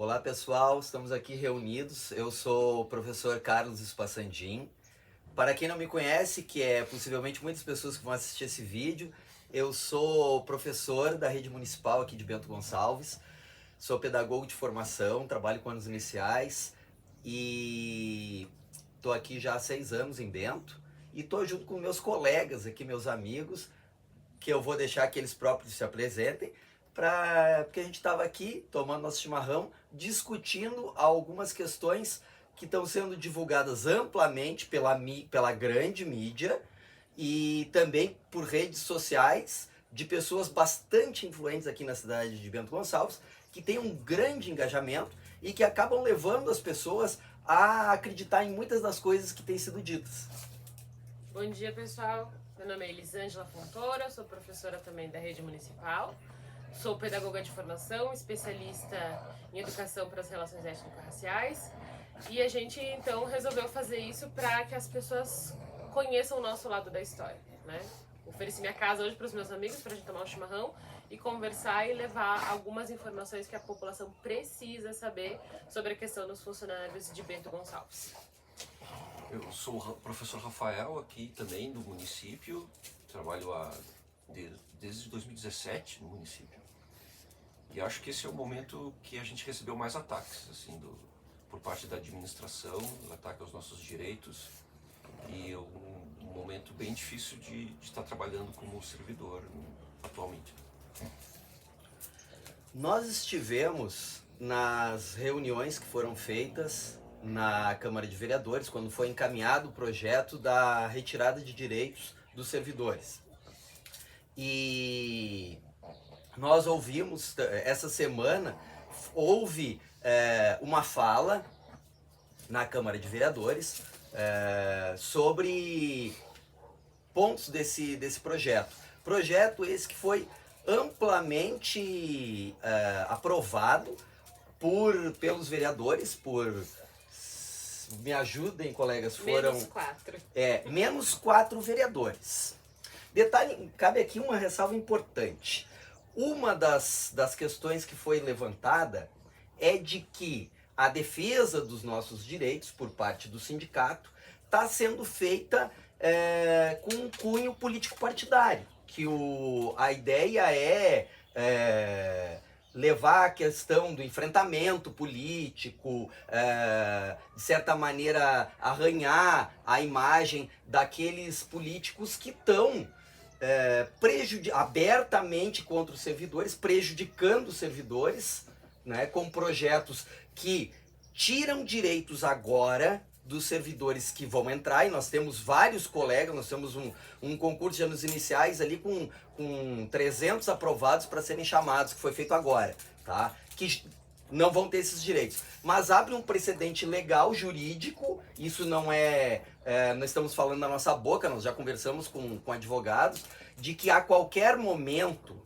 Olá pessoal, estamos aqui reunidos. Eu sou o professor Carlos Spassandim. Para quem não me conhece, que é possivelmente muitas pessoas que vão assistir esse vídeo, eu sou professor da rede municipal aqui de Bento Gonçalves. Sou pedagogo de formação, trabalho com anos iniciais e estou aqui já há 6 anos em Bento. E estou junto com meus colegas aqui, meus amigos, que eu vou deixar que eles próprios se apresentem, porque a gente estava aqui tomando nosso chimarrão, discutindo algumas questões que estão sendo divulgadas amplamente pela grande mídia e também por redes sociais de pessoas bastante influentes aqui na cidade de Bento Gonçalves, que têm um grande engajamento e que acabam levando as pessoas a acreditar em muitas das coisas que têm sido ditas. Bom dia, pessoal. Meu nome é Elisângela Fontoura, sou professora também da rede municipal. Sou pedagoga de formação, especialista em educação para as relações étnico-raciais. E a gente, então, resolveu fazer isso para que as pessoas conheçam o nosso lado da história, né? Ofereci minha casa hoje para os meus amigos para a gente tomar um chimarrão e conversar e levar algumas informações que a população precisa saber sobre a questão dos funcionários de Bento Gonçalves. Eu sou o professor Rafael, aqui também do município, trabalho desde 2017 no município. E acho que esse é o momento que a gente recebeu mais ataques, assim, por parte da administração, ataque aos nossos direitos, e um momento bem difícil de estar trabalhando como servidor atualmente. Nós estivemos nas reuniões que foram feitas na Câmara de Vereadores, quando foi encaminhado o projeto da retirada de direitos dos servidores. E nós ouvimos, essa semana, houve uma fala na Câmara de Vereadores sobre pontos desse projeto. Projeto esse que foi amplamente aprovado pelos vereadores, me ajudem, colegas, foram... menos 4 vereadores. Detalhe, cabe aqui uma ressalva importante. Uma das questões que foi levantada é de que a defesa dos nossos direitos por parte do sindicato está sendo feita com um cunho político-partidário, que a ideia é levar a questão do enfrentamento político, de certa maneira arranhar a imagem daqueles políticos que estão abertamente contra os servidores, prejudicando os servidores, né, com projetos que tiram direitos agora dos servidores que vão entrar, e nós temos vários colegas, nós temos um concurso de anos iniciais ali com 300 aprovados para serem chamados, que foi feito agora, tá? Que não vão ter esses direitos. Mas abre um precedente legal, jurídico, isso não nós estamos falando na nossa boca, nós já conversamos com advogados, de que a qualquer momento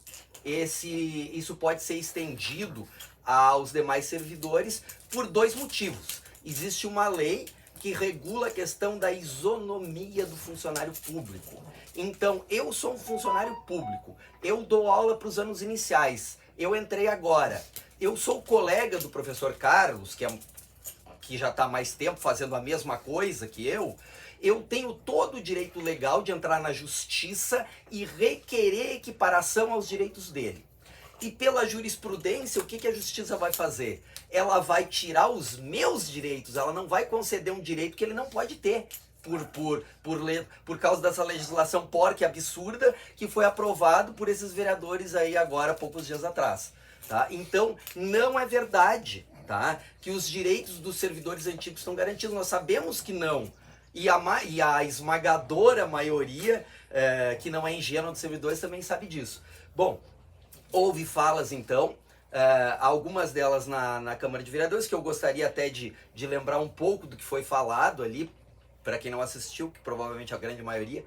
isso pode ser estendido aos demais servidores por 2 motivos. Existe uma lei que regula a questão da isonomia do funcionário público. Então, eu sou um funcionário público, eu dou aula para os anos iniciais, eu entrei agora, eu sou colega do professor Carlos, que já está há mais tempo fazendo a mesma coisa que eu tenho todo o direito legal de entrar na justiça e requerer equiparação aos direitos dele. E pela jurisprudência, o que a justiça vai fazer? Ela vai tirar os meus direitos, ela não vai conceder um direito que ele não pode ter, por causa dessa legislação porca e absurda que foi aprovado por esses vereadores aí agora, poucos dias atrás. Tá? Então, não é verdade, tá, que os direitos dos servidores antigos estão garantidos. Nós sabemos que não. E a esmagadora maioria, que não é ingênua dos servidores, também sabe disso. Bom, houve falas, então, algumas delas na Câmara de Vereadores, que eu gostaria até de lembrar um pouco do que foi falado ali, para quem não assistiu, que provavelmente é a grande maioria,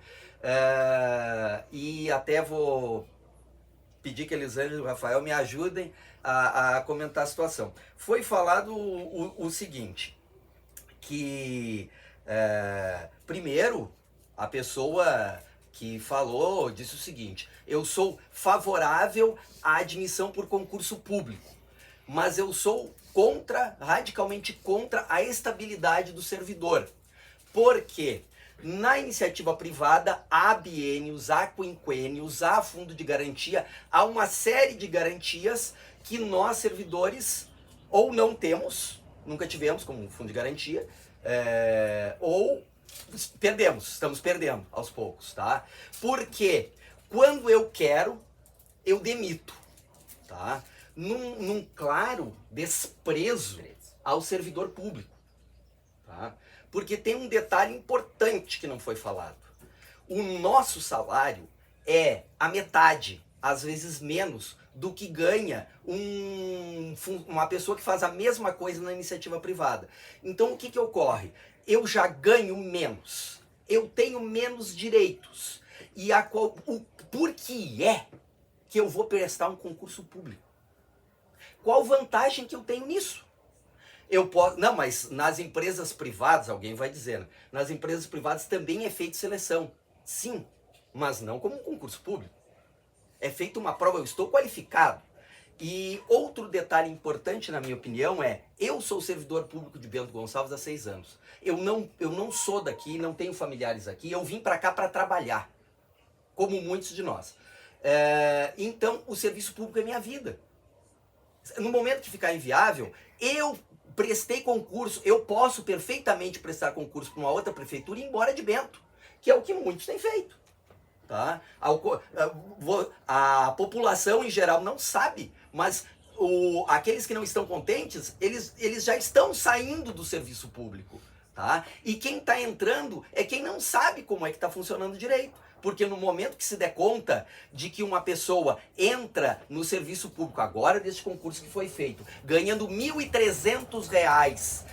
e até vou pedir que Elisângela e o Rafael me ajudem a comentar a situação. Foi falado o seguinte, que primeiro a pessoa que falou disse o seguinte: eu sou favorável à admissão por concurso público, mas eu sou radicalmente contra a estabilidade do servidor. Por quê? Na iniciativa privada, há biênios, há quinquênios, há fundo de garantia, há uma série de garantias que nós, servidores, ou não temos, nunca tivemos como fundo de garantia, ou estamos perdendo aos poucos, tá? Porque quando eu quero, eu demito, tá? Num claro desprezo ao servidor público, tá? Porque tem um detalhe importante que não foi falado. O nosso salário é a metade, às vezes menos, do que ganha uma pessoa que faz a mesma coisa na iniciativa privada. Então o que ocorre? Eu já ganho menos, eu tenho menos direitos. E por que é que eu vou prestar um concurso público? Qual vantagem que eu tenho nisso? Eu posso, não, mas nas empresas privadas, alguém vai dizer, né? Nas empresas privadas também é feita seleção. Sim, mas não como um concurso público. É feita uma prova, eu estou qualificado. E outro detalhe importante, na minha opinião, eu sou servidor público de Bento Gonçalves há 6 anos. Eu não sou daqui, não tenho familiares aqui, eu vim para cá para trabalhar, como muitos de nós. Então, o serviço público é minha vida. No momento que ficar inviável, eu prestei concurso, eu posso perfeitamente prestar concurso para uma outra prefeitura e ir embora de Bento, que é o que muitos têm feito. Tá? A população em geral não sabe, mas aqueles que não estão contentes, eles já estão saindo do serviço público. Tá? E quem está entrando é quem não sabe como é que está funcionando direito. Porque no momento que se der conta de que uma pessoa entra no serviço público agora, desse concurso que foi feito, ganhando R$ 1.300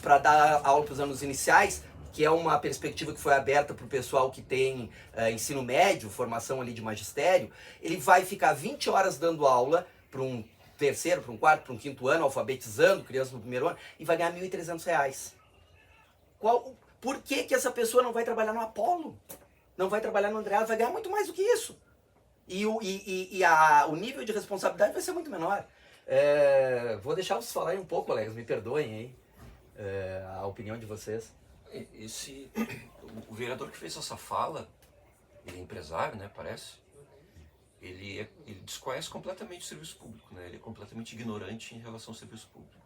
para dar aula para os anos iniciais, que é uma perspectiva que foi aberta para o pessoal que tem ensino médio, formação ali de magistério, ele vai ficar 20 horas dando aula para um terceiro, para um quarto, para um quinto ano, alfabetizando crianças no primeiro ano, e vai ganhar R$ 1.300. Por que essa pessoa não vai trabalhar no Apolo? Não vai trabalhar no André, ela vai ganhar muito mais do que isso. E o nível de responsabilidade vai ser muito menor. Vou deixar vocês falarem um pouco, colegas, me perdoem aí a opinião de vocês. O vereador que fez essa fala, ele é empresário, né, parece, ele desconhece completamente o serviço público, né, ele é completamente ignorante em relação ao serviço público.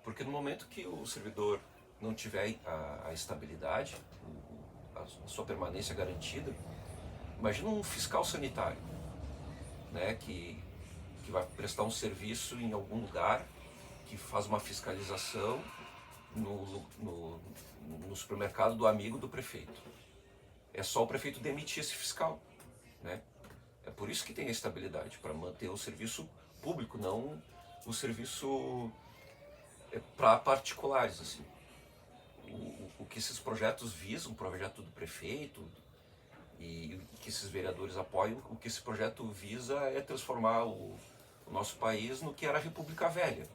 Porque no momento que o servidor não tiver a estabilidade, a sua permanência garantida, imagina um fiscal sanitário, né, que vai prestar um serviço em algum lugar, que faz uma fiscalização no supermercado do amigo do prefeito. É só o prefeito demitir esse fiscal, né? É por isso que tem a estabilidade, para manter o serviço público, não o serviço para particulares, assim. O que esses projetos visam, o projeto do prefeito e que esses vereadores apoiam, o que esse projeto visa é transformar o nosso país no que era a República Velha,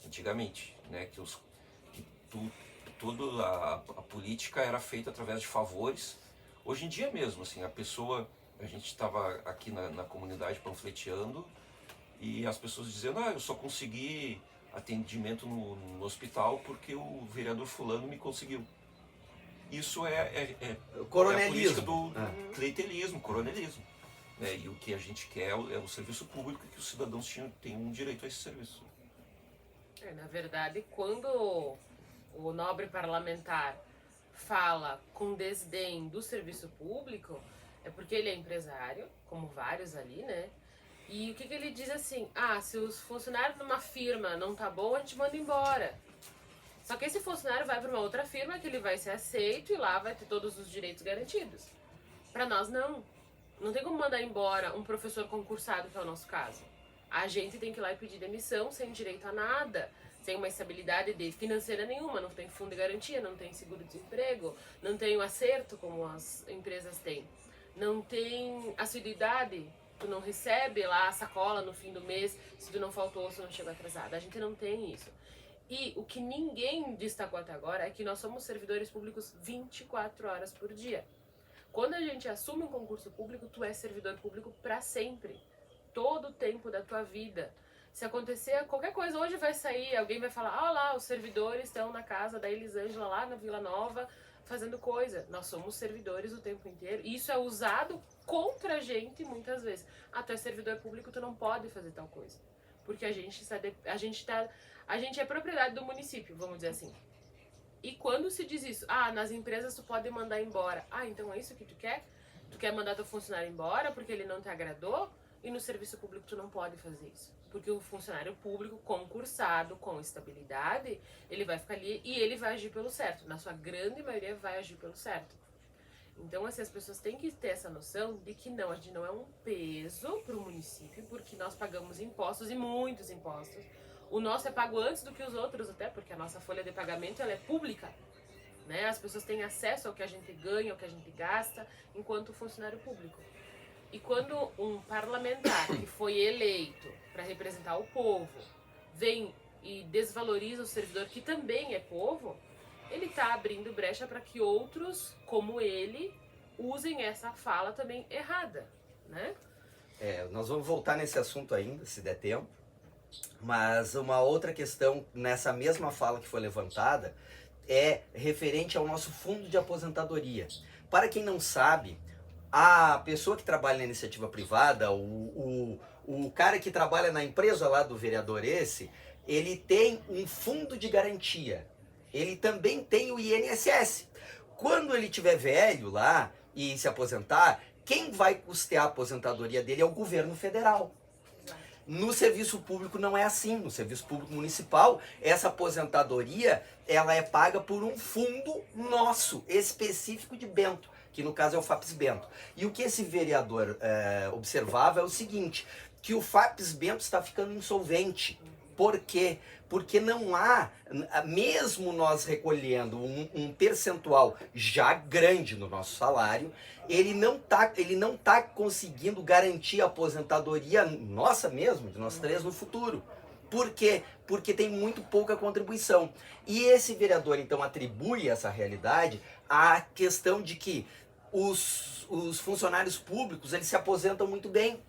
antigamente, né? Toda a política era feita através de favores. Hoje em dia mesmo, assim, a gente estava aqui na comunidade panfleteando e as pessoas dizendo, eu só consegui atendimento no hospital porque o vereador fulano me conseguiu. Isso é coronelismo. É a política do clientelismo, coronelismo. Né? E o que a gente quer é o serviço público, que os cidadãos têm um direito a esse serviço. Na verdade, quando o nobre parlamentar fala com desdém do serviço público, é porque ele é empresário, como vários ali, né? E o que ele diz assim, se os funcionários numa firma não tá bom, a gente manda embora. Só que esse funcionário vai para uma outra firma que ele vai ser aceito e lá vai ter todos os direitos garantidos. Para nós, não. Não tem como mandar embora um professor concursado, que é o nosso caso. A gente tem que ir lá e pedir demissão sem direito a nada, sem uma estabilidade financeira nenhuma, não tem fundo de garantia, não tem seguro-desemprego, não tem o acerto como as empresas têm, não tem assiduidade, tu não recebe lá a sacola no fim do mês se tu não faltou ou se não chegou atrasado. A gente não tem isso. E o que ninguém destacou até agora é que nós somos servidores públicos 24 horas por dia. Quando a gente assume um concurso público, tu é servidor público para sempre. Todo o tempo da tua vida. Se acontecer qualquer coisa, hoje vai sair, alguém vai falar, ah lá, os servidores estão na casa da Elisângela lá na Vila Nova fazendo coisa. Nós somos servidores o tempo inteiro. E isso é usado contra a gente muitas vezes. Ah, tu é servidor público, tu não pode fazer tal coisa. Porque a gente é propriedade do município, vamos dizer assim. E quando se diz isso, ah, nas empresas tu pode mandar embora. Ah, então é isso que tu quer? Tu quer mandar teu funcionário embora porque ele não te agradou? E no serviço público tu não pode fazer isso. Porque o funcionário público concursado, com estabilidade, ele vai ficar ali e ele vai agir pelo certo. Na sua grande maioria vai agir pelo certo. Então, assim, as pessoas têm que ter essa noção de que não, a gente não é um peso para o município, porque nós pagamos impostos e muitos impostos. O nosso é pago antes do que os outros até, porque a nossa folha de pagamento ela é pública. Né? As pessoas têm acesso ao que a gente ganha, ao que a gente gasta, enquanto funcionário público. E quando um parlamentar que foi eleito para representar o povo vem e desvaloriza o servidor que também é povo, ele está abrindo brecha para que outros, como ele, usem essa fala também errada, né? Nós vamos voltar nesse assunto ainda, se der tempo. Mas uma outra questão nessa mesma fala que foi levantada é referente ao nosso fundo de aposentadoria. Para quem não sabe, a pessoa que trabalha na iniciativa privada, o cara que trabalha na empresa lá do vereador ele tem um fundo de garantia. Ele também tem o INSS. Quando ele tiver velho lá e se aposentar, quem vai custear a aposentadoria dele é o governo federal. No serviço público não é assim. No serviço público municipal, essa aposentadoria ela é paga por um fundo nosso, específico de Bento, que no caso é o FAPES Bento. E o que esse vereador observava é o seguinte, que o FAPES Bento está ficando insolvente. Por quê? Porque não há, mesmo nós recolhendo um percentual já grande no nosso salário, ele não tá conseguindo garantir a aposentadoria nossa mesmo, de nós três no futuro. Por quê? Porque tem muito pouca contribuição. E esse vereador, então, atribui essa realidade à questão de que os funcionários públicos, eles se aposentam muito bem.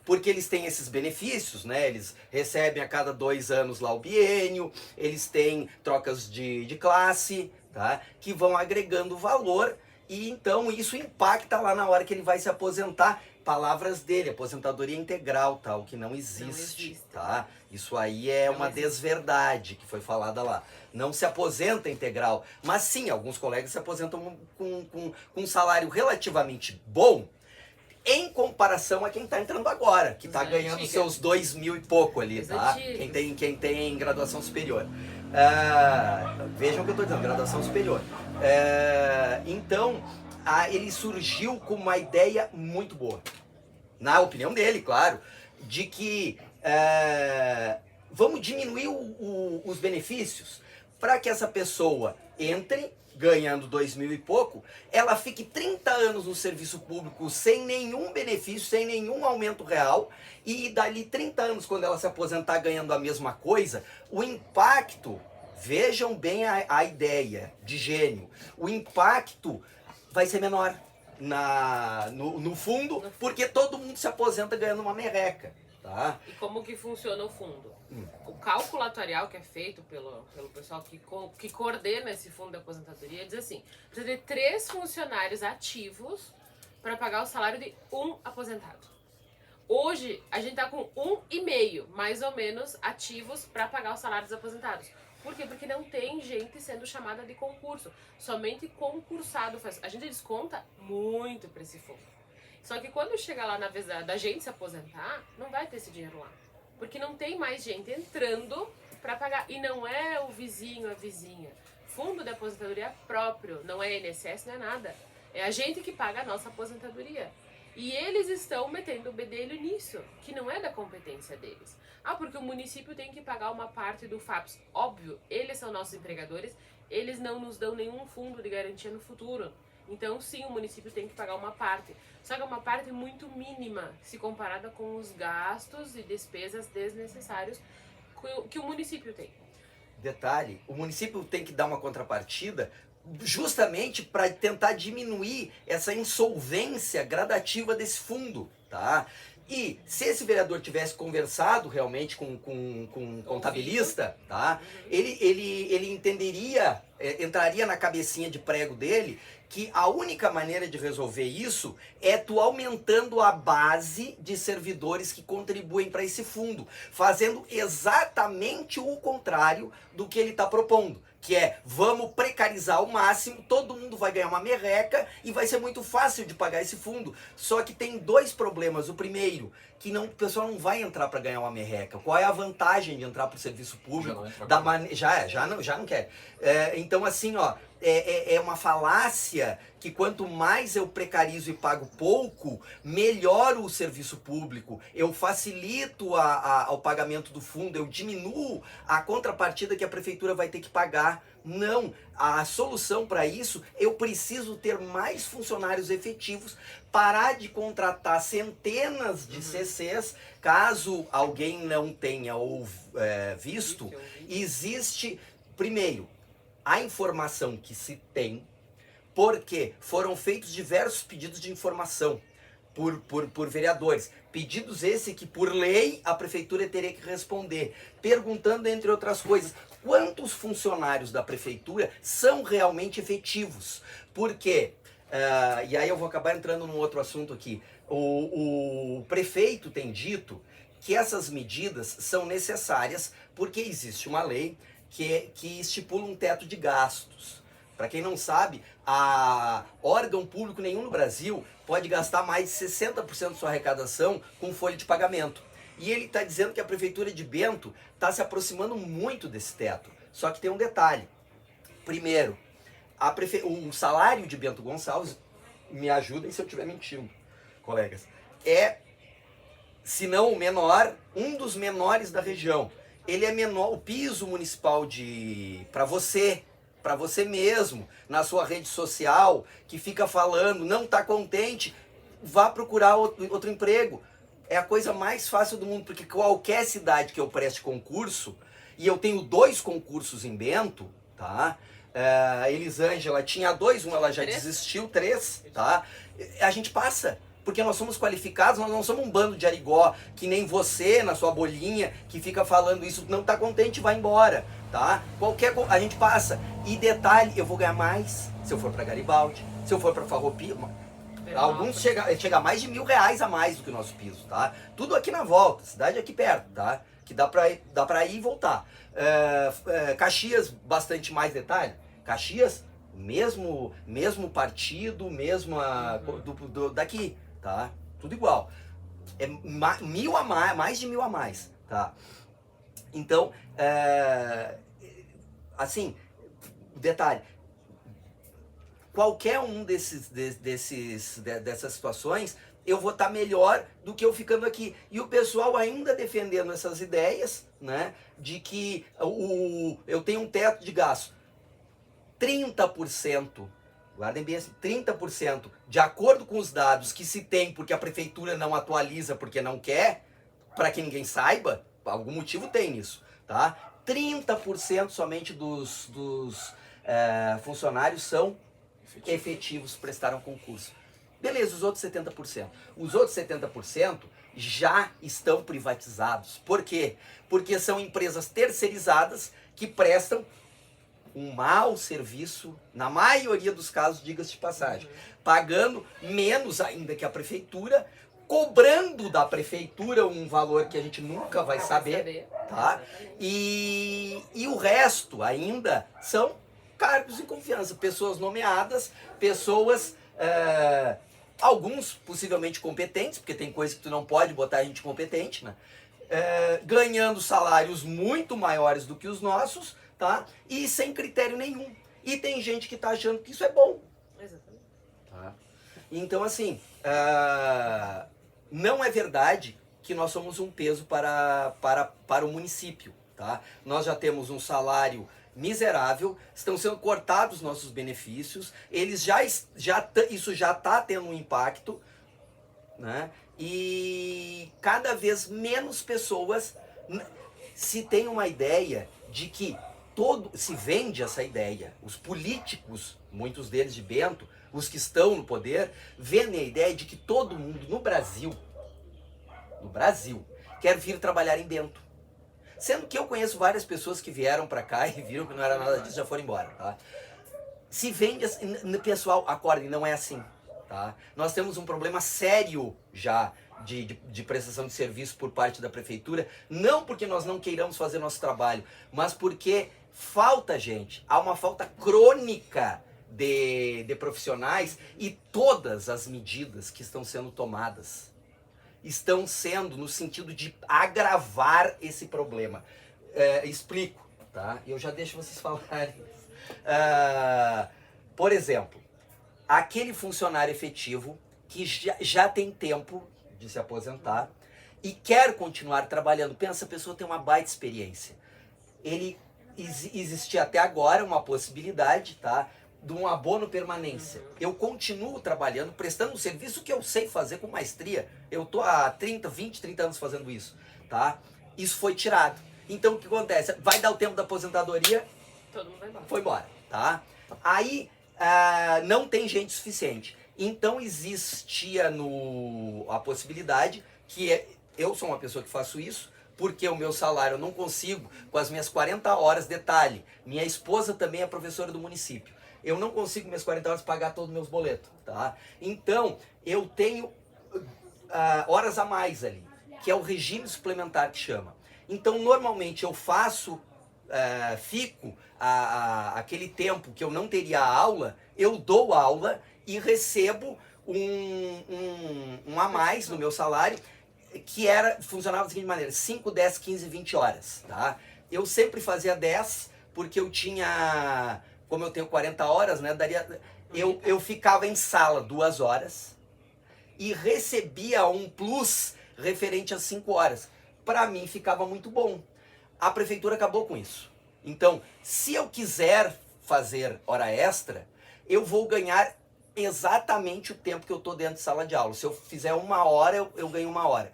Porque eles têm esses benefícios, né? Eles recebem a cada 2 anos lá o biênio, eles têm trocas de classe, tá? Que vão agregando valor e então isso impacta lá na hora que ele vai se aposentar. Palavras dele, aposentadoria integral, tá? O que não existe, tá? Isso aí é uma desverdade que foi falada lá. Não se aposenta integral, mas sim, alguns colegas se aposentam com um salário relativamente bom, em comparação a quem está entrando agora, que está ganhando seus 2.000 e pouco ali, tá? Quem tem graduação superior. Vejam o que eu estou dizendo, graduação superior. Então, ele surgiu com uma ideia muito boa, na opinião dele, claro, de que vamos diminuir os benefícios para que essa pessoa entre ganhando 2.000 e pouco, ela fique 30 anos no serviço público sem nenhum benefício, sem nenhum aumento real, e dali 30 anos, quando ela se aposentar ganhando a mesma coisa, o impacto, vejam bem a ideia de gênio, o impacto vai ser menor no fundo, porque todo mundo se aposenta ganhando uma merreca. Tá? E como que funciona o fundo? O cálculo atuarial que é feito pelo pessoal que coordena esse fundo de aposentadoria diz assim, precisa ter 3 funcionários ativos para pagar o salário de um aposentado. Hoje, a gente está com 1,5, mais ou menos, ativos para pagar o salário dos aposentados. Por quê? Porque não tem gente sendo chamada de concurso. Somente concursado faz. A gente desconta muito para esse fundo. Só que quando chegar lá na vez da gente se aposentar, não vai ter esse dinheiro lá. Porque não tem mais gente entrando para pagar. E não é o vizinho, a vizinha. Fundo de aposentadoria próprio. Não é INSS, não é nada. É a gente que paga a nossa aposentadoria. E eles estão metendo o bedelho nisso, que não é da competência deles. Ah, porque o município tem que pagar uma parte do FAPES. Óbvio, eles são nossos empregadores, eles não nos dão nenhum fundo de garantia no futuro. Então, sim, o município tem que pagar uma parte. Só que é uma parte muito mínima, se comparada com os gastos e despesas desnecessários que o município tem. Detalhe, o município tem que dar uma contrapartida justamente para tentar diminuir essa insolvência gradativa desse fundo, tá? E se esse vereador tivesse conversado realmente com um contabilista, tá? Ele entenderia, entraria na cabecinha de prego dele que a única maneira de resolver isso é tu aumentando a base de servidores que contribuem para esse fundo, fazendo exatamente o contrário do que ele está propondo, que é vamos precarizar ao máximo, todo mundo vai ganhar uma merreca e vai ser muito fácil de pagar esse fundo. Só que tem dois problemas. O primeiro, que o pessoal não vai entrar para ganhar uma merreca. Qual é a vantagem de entrar para o serviço público? Já não quer. Então assim, ó, é uma falácia que quanto mais eu precarizo e pago pouco, melhor o serviço público, eu facilito o pagamento do fundo, eu diminuo a contrapartida que a prefeitura vai ter que pagar. Não, a solução para isso, eu preciso ter mais funcionários efetivos, parar de contratar centenas de CCs, caso alguém não tenha visto, existe, primeiro, a informação que se tem, porque foram feitos diversos pedidos de informação por vereadores. Pedidos esse que, por lei, a prefeitura teria que responder, perguntando, entre outras coisas, quantos funcionários da prefeitura são realmente efetivos. Porque, e aí eu vou acabar entrando num outro assunto aqui, o prefeito tem dito que essas medidas são necessárias porque existe uma lei que estipula um teto de gastos. Para quem não sabe, órgão público nenhum no Brasil pode gastar mais de 60% de sua arrecadação com folha de pagamento. E ele está dizendo que a Prefeitura de Bento está se aproximando muito desse teto. Só que tem um detalhe. Primeiro, o salário de Bento Gonçalves, me ajudem se eu estiver mentindo, colegas, se não o menor, um dos menores da região. Ele é menor, o piso municipal para você mesmo, na sua rede social, que fica falando, não está contente, vá procurar outro emprego. É a coisa mais fácil do mundo, porque qualquer cidade que eu preste concurso, e eu tenho 2 concursos em Bento, tá? Elisângela tinha 2, ela já desistiu, 3, tá? A gente passa. Porque nós somos qualificados, nós não somos um bando de arigó, que nem você, na sua bolinha, que fica falando isso, não está contente, vai embora, tá? A gente passa. E detalhe, eu vou ganhar mais se eu for para Garibaldi, se eu for para Farroupilha. Alguns chega a mais de R$1.000 a mais do que o nosso piso, tá? Tudo aqui na volta, cidade aqui perto, tá? Que dá para ir e voltar. Caxias, bastante mais detalhe. Caxias, mesmo partido, daqui. Tá? Tudo igual. É 1.000 a mais, mais de 1.000 a mais, tá? Então, assim, detalhe, qualquer um dessas situações, eu vou estar melhor do que eu ficando aqui. E o pessoal ainda defendendo essas ideias, né, de que eu tenho um teto de gasto. 30%. Guardem bem assim, 30%, de acordo com os dados que se tem, porque a prefeitura não atualiza porque não quer, para que ninguém saiba, algum motivo tem nisso, tá? 30% somente dos funcionários são efetivos, prestaram concurso. Beleza, os outros 70%. Os outros 70% já estão privatizados. Por quê? Porque são empresas terceirizadas que prestam um mau serviço, na maioria dos casos, diga-se de passagem, pagando menos ainda que a prefeitura, cobrando da prefeitura um valor que a gente nunca vai saber, tá? E o resto ainda são cargos de confiança, pessoas nomeadas, pessoas, alguns possivelmente competentes, porque tem coisa que tu não pode botar gente competente, né? Ganhando salários muito maiores do que os nossos, tá? E sem critério nenhum. E tem gente que está achando que isso é bom. Exatamente. Tá? Então, assim, não é verdade que nós somos um peso para o município. Tá? Nós já temos um salário miserável, estão sendo cortados nossos benefícios, isso já está tendo um impacto, né? E cada vez menos pessoas se tem uma ideia de que se vende essa ideia. Os políticos, muitos deles de Bento, os que estão no poder, vendem a ideia de que todo mundo no Brasil, quer vir trabalhar em Bento. Sendo que eu conheço várias pessoas que vieram para cá e viram que não era nada disso, já foram embora, tá? Se vende, pessoal, acordem, não é assim, tá? Nós temos um problema sério já de prestação de serviço por parte da prefeitura, não porque nós não queiramos fazer nosso trabalho, mas porque falta gente, há uma falta crônica de profissionais, e todas as medidas que estão sendo tomadas estão sendo no sentido de agravar esse problema. Explico, tá? Eu já deixo vocês falarem. Por exemplo, aquele funcionário efetivo que já tem tempo de se aposentar e quer continuar trabalhando. Pensa, a pessoa tem uma baita experiência. Existia até agora uma possibilidade, tá, de um abono permanência. Eu continuo trabalhando, prestando um serviço que eu sei fazer com maestria. Eu tô há 20, 30 anos fazendo isso, tá? Isso foi tirado. Então o que acontece? Vai dar o tempo da aposentadoria, todo mundo vai embora. Foi embora, tá? Aí não tem gente suficiente. Então existia a possibilidade que eu sou uma pessoa que faço isso, porque o meu salário eu não consigo, com as minhas 40 horas, detalhe, minha esposa também é professora do município, eu não consigo minhas 40 horas pagar todos os meus boletos, tá? Então, eu tenho horas a mais ali, que é o regime suplementar que chama. Então, normalmente eu faço, fico aquele tempo que eu não teria aula, eu dou aula e recebo um a mais no meu salário, que funcionava da seguinte maneira: 5, 10, 15, 20 horas, tá? Eu sempre fazia 10, porque eu tinha, como eu tenho 40 horas, né, eu ficava em sala 2 horas e recebia um plus referente às 5 horas. Para mim ficava muito bom. A prefeitura acabou com isso. Então, se eu quiser fazer hora extra, eu vou ganhar exatamente o tempo que eu estou dentro de sala de aula. Se eu fizer 1 hora, eu ganho 1 hora.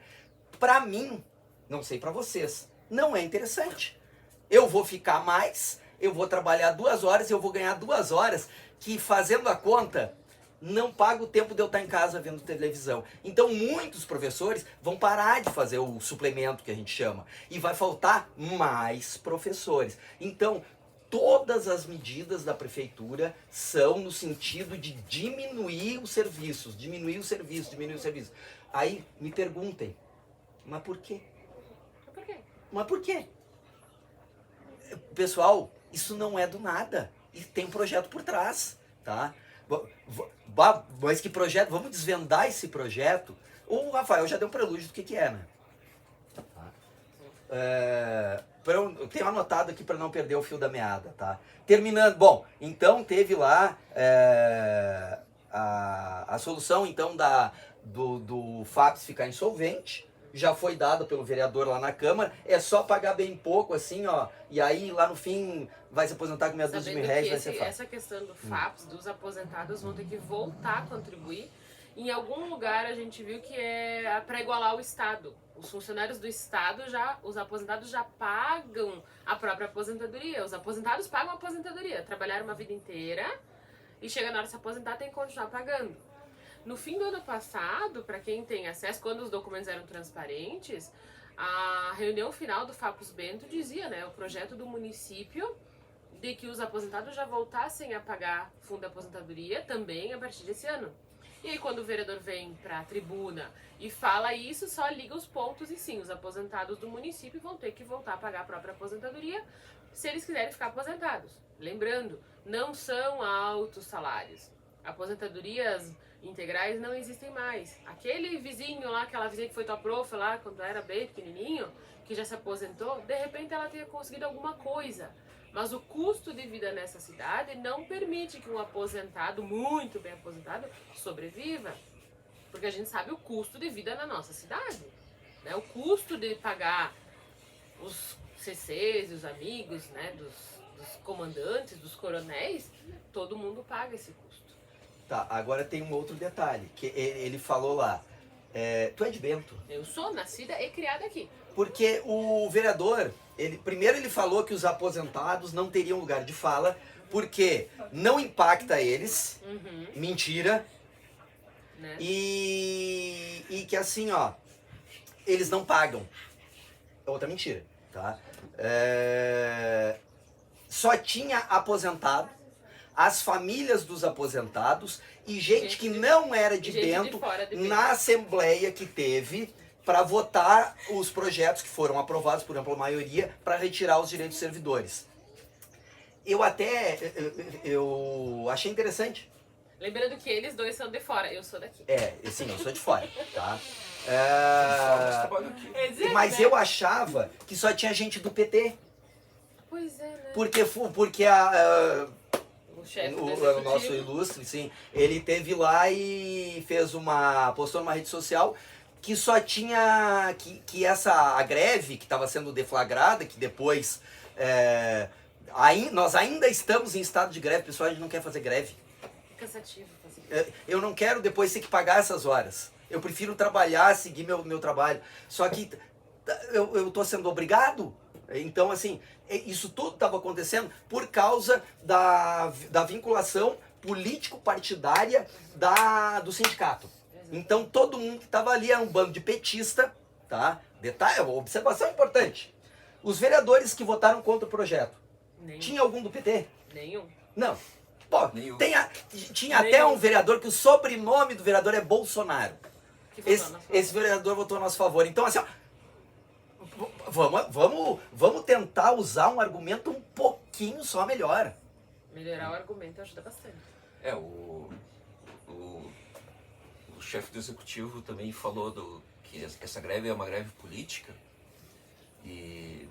Para mim, não sei para vocês, não é interessante. Eu vou ficar mais, eu vou trabalhar 2 horas, eu vou ganhar 2 horas, que fazendo a conta, não paga o tempo de eu estar em casa vendo televisão. Então muitos professores vão parar de fazer o suplemento, que a gente chama, e vai faltar mais professores. Então, todas as medidas da prefeitura são no sentido de diminuir os serviços, diminuir o serviço. Aí me perguntem, mas por quê? Mas por quê? Pessoal, isso não é do nada. E tem um projeto por trás, tá? Mas que projeto? Vamos desvendar esse projeto. O Rafael já deu um prelúdio do que é, né? Eu tenho anotado aqui para não perder o fio da meada, tá? Terminando, bom, então teve lá a solução então do FAPES ficar insolvente, já foi dada pelo vereador lá na Câmara, é só pagar bem pouco, assim, ó, e aí lá no fim vai se aposentar com meia dúzia de R$1.000, vai ser fácil. Essa questão do FAPES, dos aposentados, vão ter que voltar a contribuir. Em algum lugar a gente viu que é para igualar o Estado. Os funcionários do Estado, os aposentados já pagam a própria aposentadoria. Os aposentados pagam a aposentadoria. Trabalharam uma vida inteira e chega na hora de se aposentar, tem que continuar pagando. No fim do ano passado, para quem tem acesso, quando os documentos eram transparentes, a reunião final do FAPES Bento dizia, né, o projeto do município de que os aposentados já voltassem a pagar fundo de aposentadoria também a partir desse ano. E aí quando o vereador vem para a tribuna e fala isso, só liga os pontos e sim, os aposentados do município vão ter que voltar a pagar a própria aposentadoria se eles quiserem ficar aposentados. Lembrando, não são altos salários. Aposentadorias integrais não existem mais. Aquele vizinho lá, aquela vizinha que foi tua profa lá quando era bem pequenininho, que já se aposentou, de repente ela tenha conseguido alguma coisa. Mas o custo de vida nessa cidade não permite que um aposentado, muito bem aposentado, sobreviva. Porque a gente sabe o custo de vida na nossa cidade, né? O custo de pagar os CCs e os amigos, né, dos comandantes, dos coronéis, todo mundo paga esse custo. Tá, agora tem um outro detalhe, que ele falou lá, Tu é de Bento? Eu sou nascida e criada aqui. Porque o vereador, primeiro ele falou que os aposentados não teriam lugar de fala, porque não impacta eles, mentira, Né? e que assim, ó, eles não pagam. Outra mentira, tá? Só tinha aposentado, as famílias dos aposentados e gente que não era de gente de Bento fora de Bento. na assembleia que teve para votar os projetos que foram aprovados por ampla maioria para retirar os direitos dos servidores. Eu achei interessante. Lembrando que eles dois são de fora, eu sou daqui. Sim, eu sou de fora, tá? Mas trabalho aqui. Mas né? eu achava que só tinha gente do PT. Pois é, né? Porque O chefe do o executivo. nosso ilustre, sim, ele teve lá e postou numa rede social que só tinha que a greve que estava sendo deflagrada, que depois nós ainda estamos em estado de greve, pessoal, a gente não quer fazer greve. Cansativo fazer. Eu não quero depois ter que pagar essas horas. Eu prefiro trabalhar, seguir meu trabalho. Só que eu tô sendo obrigado. Então, assim, isso tudo estava acontecendo por causa da vinculação político-partidária do sindicato. Então, todo mundo que estava ali era um bando de petista, tá? Detalhe, observação importante. Os vereadores que votaram contra o projeto, Nenhum. tinha algum do PT? Nenhum. Não. Pô, Nenhum. tinha até um vereador que o sobrenome do vereador é Bolsonaro. Que votou na sua- Esse vereador votou a nosso favor. Então, assim, ó, vamos tentar usar um argumento um pouquinho só melhor. Melhorar o argumento ajuda bastante. O chefe do executivo também falou que essa greve é uma greve política,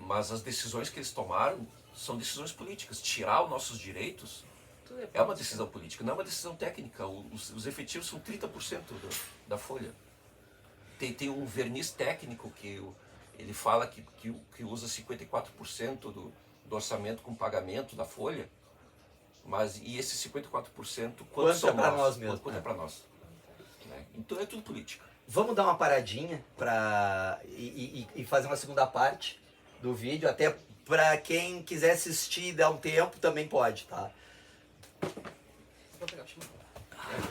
mas as decisões que eles tomaram são decisões políticas. Tirar os nossos direitos Tudo é uma decisão política, não é uma decisão técnica. Os efetivos são 30% da folha. Tem um verniz técnico que ele fala que usa 54% do orçamento com pagamento da folha, mas e esses 54% quanto são para nós mesmos? Quanto é para nós? Né? Então é tudo política. Vamos dar uma paradinha e fazer uma segunda parte do vídeo, até para quem quiser assistir e dar um tempo também pode, tá? Vou pegar o chimarrão.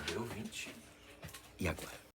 Deu 20. E agora?